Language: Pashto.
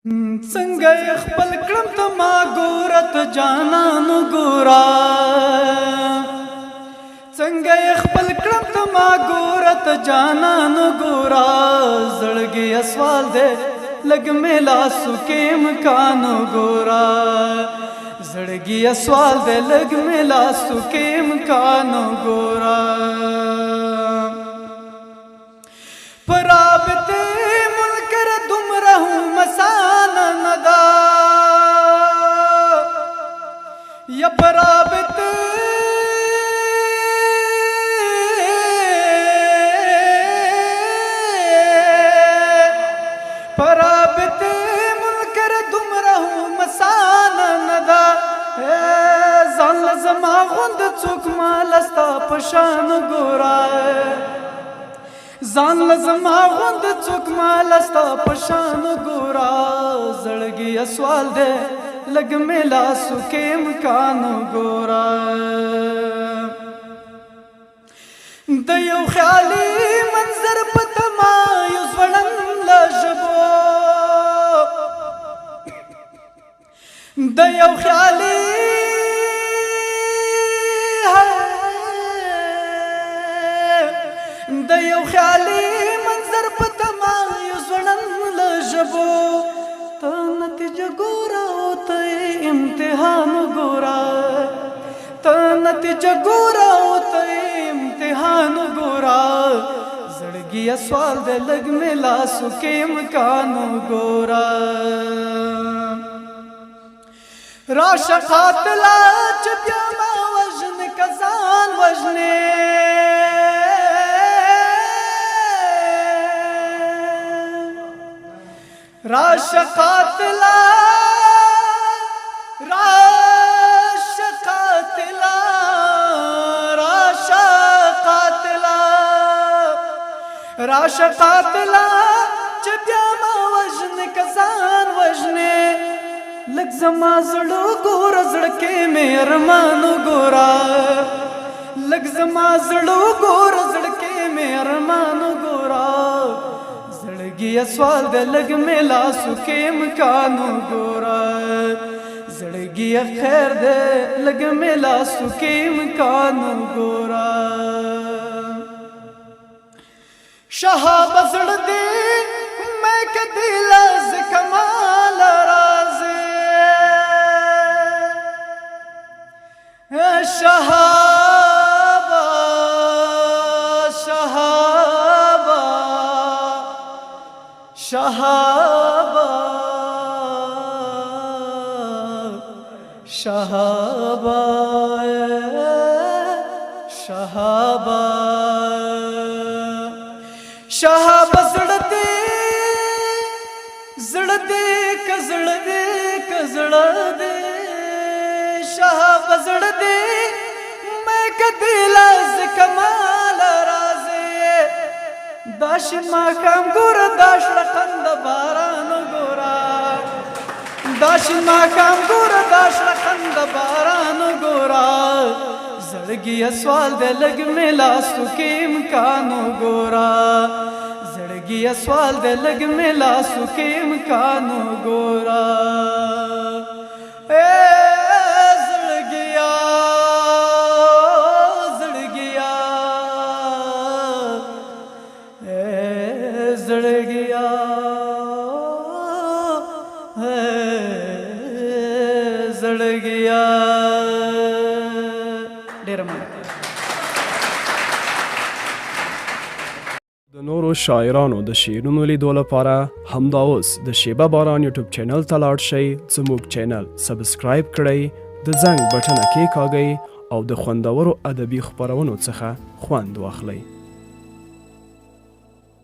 څنګه خپل کړم ته ما ګورت جانانو ګورا څنګه خپل کړم ته ما ګورت جانانو ګورا زړګي سوال دې لګ میلا سکه مکانو ګورا زړګي سوال دې لګ میلا سکه مکانو ګورا پرابته منکر دمره مسان ندا یا پرابته منکر دمره مسان ندا ځان زما غوند څوک مالستا پشان ګورا ځان لزما غوند څوک مالستا پشان ګورا زړګي سوال دې لګ میلا سکه مکان ګورا د یو خیالي منظر پتما یو زړن لجبو د یو خیالي د یو خیالي منظر پتما یو زړن لجبو ته نتیجه ګورا ته امتحان ګورا ته نتیجه ګورا ته امتحان ګورا زړګي سوال دې لګ میلا سکه مکان ګورا راشه قاتلا چې بیا ما وژن کزان وژنې راش قاتلا راش قاتلا راش قاتلا راش قاتلا چې بیا ما وژن کسان وژنې لږ زما زړه ګور زړکې مې ارمان ګورا لږ زما زړه ګور زړکې مې ارمان ګورا زړګي سوال دې لګ میلا سکه مکانو ګورا زړګي خیر دې لګ میلا سکه مکانو ګورا شهاب زړ دې مې کدی لاز کمال رازه شهاب شهابا شهابا شهابا شهاب زړدې زړدې کزړدې کزړدې شهاب زړدې مې کدی لاز کمال رازه داش ما کام ګور داش رقند باران ګورا داش ما کام ګور داش رقند باران ګورا زړګي سوال دې لګ میلا سکه مکان ګورا زړګي سوال دې لګ میلا سکه مکان ګورا د نورو شاعرانو د شعرونو لیدو لپاره همدا اوس د شیبه باران یوټیوب چینل ته لاړ شئ زموږ چینل سبسکرایب کړئ د زنګ بټنه کېکاږئ او د خوندورو ادبي خپرونو څخه خوند واخلئ